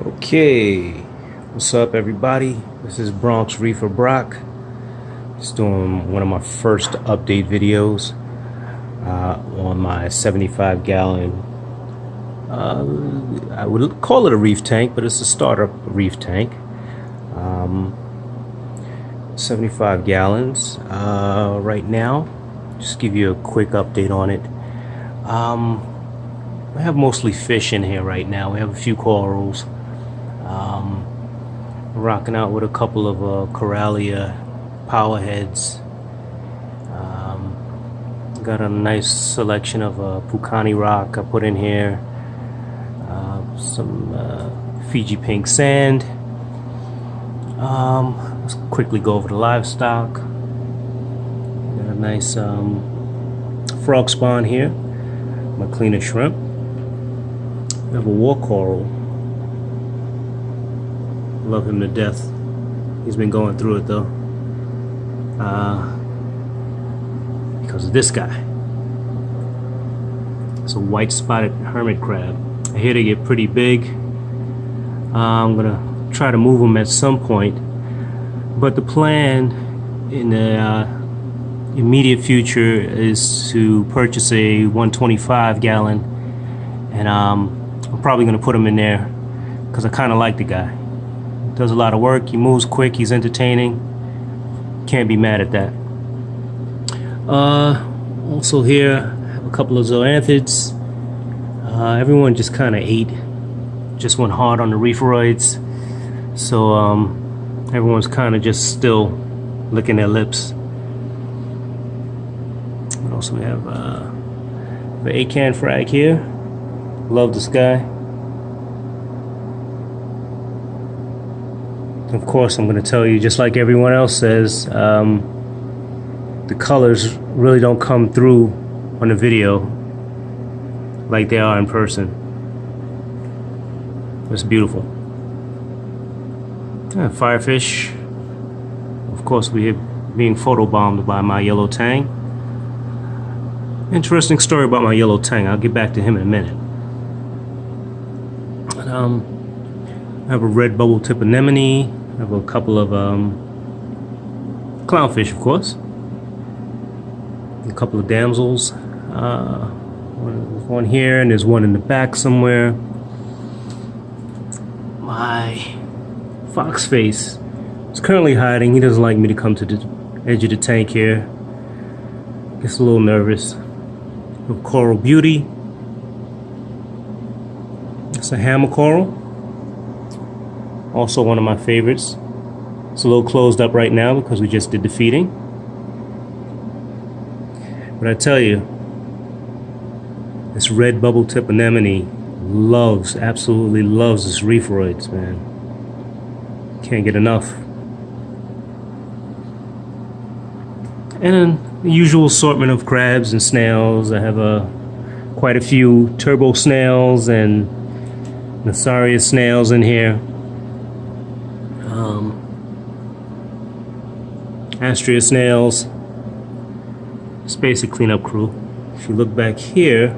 Okay, what's up everybody? This is Bronx Reefer Brock. Just doing one of my first update videos on my 75 gallon, I would call it a reef tank, but it's a starter reef tank. 75 gallons right now. Just give you a quick update on it. I have mostly fish in here right now. We have a few corals. Rocking out with a couple of Coralia power heads. Got a nice selection of Pucani rock I put in here. Some Fiji pink sand. Let's quickly go over the livestock. Got a nice frog spawn here. My cleaner shrimp. I have a war coral. Love him to death. He's been going through it though. Because of this guy. It's a white spotted hermit crab. I hear they get pretty big. I'm gonna try to move them at some point. But the plan in the immediate future is to purchase a 125 gallon. And I'm probably gonna put him in there because I kind of like the guy. Does a lot of work, he moves quick, he's entertaining. Can't be mad at that. Also here, I have a couple of zoanthids. Everyone just kind of just went hard on the reeferoids. So everyone's kind of just still licking their lips. What else we have? The acan frag here. Love this guy. Of course, I'm going to tell you, just like everyone else says, the colors really don't come through on the video like they are in person. It's beautiful. Firefish. Of course, we're being photobombed by my yellow tang. Interesting story about my yellow tang. I'll get back to him in a minute. I have a red bubble tip anemone. I have a couple of clownfish, of course. A couple of damsels. There's one here and there's one in the back somewhere. My fox face is currently hiding. He doesn't like me to come to the edge of the tank here. Gets a little nervous. A coral beauty. It's a hammer coral. Also one of my favorites. It's a little closed up right now because we just did the feeding. But I tell you, this red bubble tip anemone absolutely loves this reeferoids, man. Can't get enough. And the usual assortment of crabs and snails. I have quite a few turbo snails and Nassarius snails in here. Astrea snails. It's basic cleanup crew. If you look back here,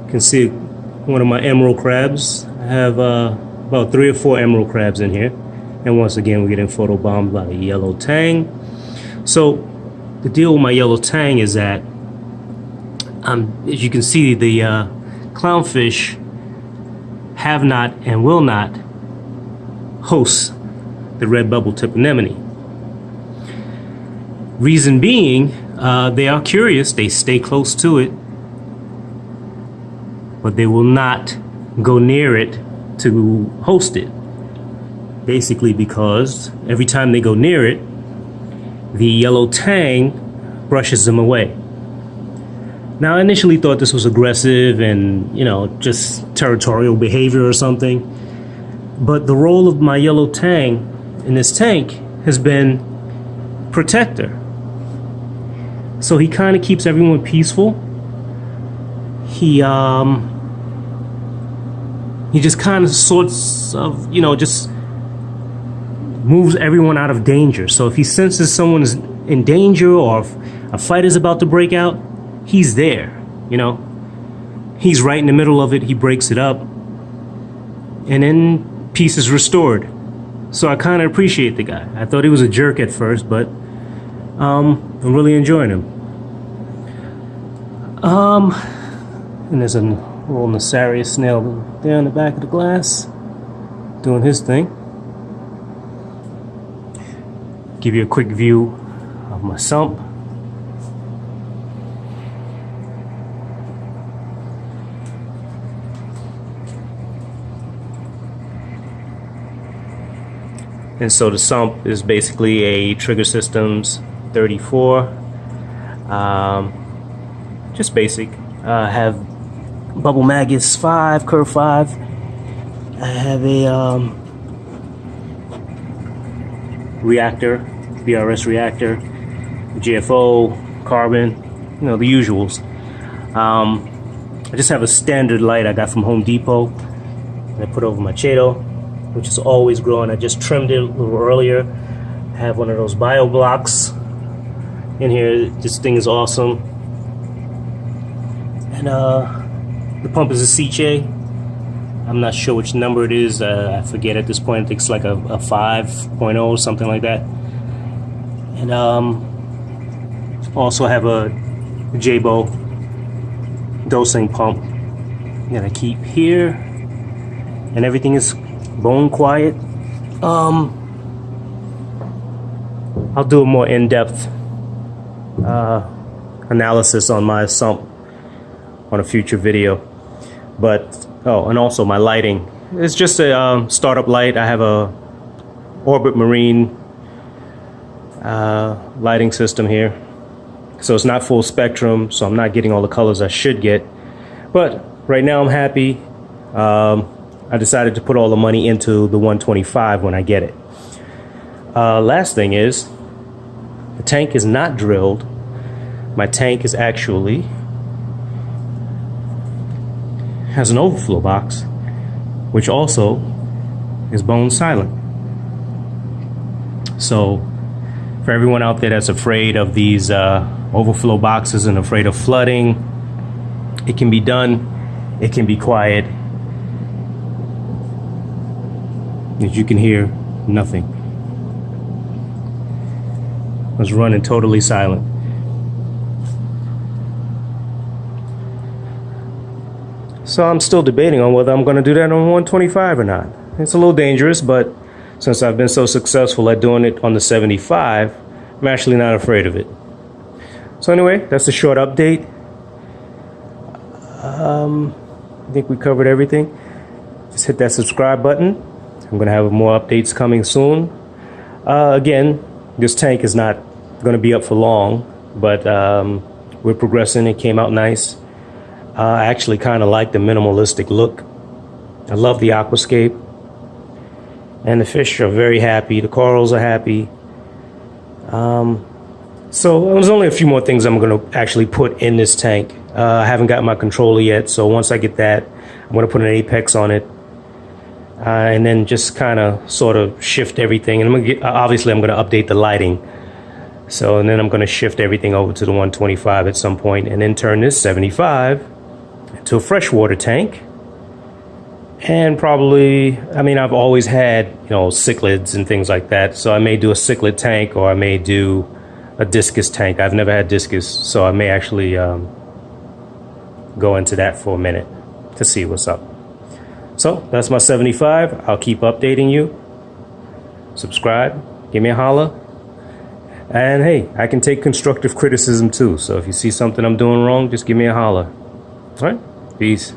you can see one of my emerald crabs. I have about 3 or 4 emerald crabs in here. And once again, we're getting photobombed by the yellow tang. So the deal with my yellow tang is that, as you can see, the clownfish have not and will not host the red bubble tip anemone. Reason being, they are curious, they stay close to it, but they will not go near it to host it. Basically because every time they go near it, the yellow tang brushes them away. Now, I initially thought this was aggressive and, just territorial behavior or something. But the role of my yellow tang in this tank has been protector. So he kind of keeps everyone peaceful. He just kind of sorts of, just moves everyone out of danger. So if he senses someone is in danger or if a fight is about to break out, he's there, He's right in the middle of it. He breaks it up. and in pieces restored. So I kind of appreciate the guy. I thought he was a jerk at first, but I'm really enjoying him. And there's a little Nasarius snail there in the back of the glass doing his thing. Give you a quick view of my sump. And so the sump is basically a Trigger Systems 34. Just basic. I have Bubble Magus 5, Curve 5. I have a reactor, BRS reactor, GFO, carbon, you know, the usuals. I just have a standard light I got from Home Depot that I put over my Chaeto, which is always growing. I just trimmed it a little earlier. I have one of those bio blocks in here. This thing is awesome. And the pump is a Seche. I'm not sure which number it is. I forget at this point. I think it's like a 5.0, something like that. And also have a Jabo dosing pump that I keep here. And everything is bone quiet. I'll do a more in-depth analysis on my sump on a future video. But oh, and also my lighting. It's just a startup light. I have a Orbit Marine lighting system here. So it's not full spectrum, so I'm not getting all the colors I should get. But right now I'm happy. I decided to put all the money into the 125 when I get it. Last thing is, the tank is not drilled. My tank is actually has an overflow box, which also is bone silent. So for everyone out there that's afraid of these overflow boxes and afraid of flooding, it can be done. It can be quiet. As you can hear, nothing. It was running totally silent. So I'm still debating on whether I'm going to do that on 125 or not. It's a little dangerous, but since I've been so successful at doing it on the 75, I'm actually not afraid of it. So anyway, that's a short update. I think we covered everything. Just hit that subscribe button. I'm going to have more updates coming soon. Again, this tank is not going to be up for long, but we're progressing. It came out nice. I actually kind of like the minimalistic look. I love the aquascape. And the fish are very happy. The corals are happy. So there's only a few more things I'm going to actually put in this tank. I haven't got my controller yet, so once I get that, I'm going to put an apex on it. And then just kind of sort of shift everything. And obviously I'm going to update the lighting. So, and then I'm going to shift everything over to the 125 at some point, and then turn this 75 into a freshwater tank. And probably, I mean, I've always had, you know, cichlids and things like that. So I may do a cichlid tank, or I may do a discus tank. I've never had discus, so I may actually go into that for a minute to see what's up. So that's my 75. I'll keep updating you. Subscribe, give me a holler. And hey, I can take constructive criticism too. So if you see something I'm doing wrong, just give me a holler. All right, peace.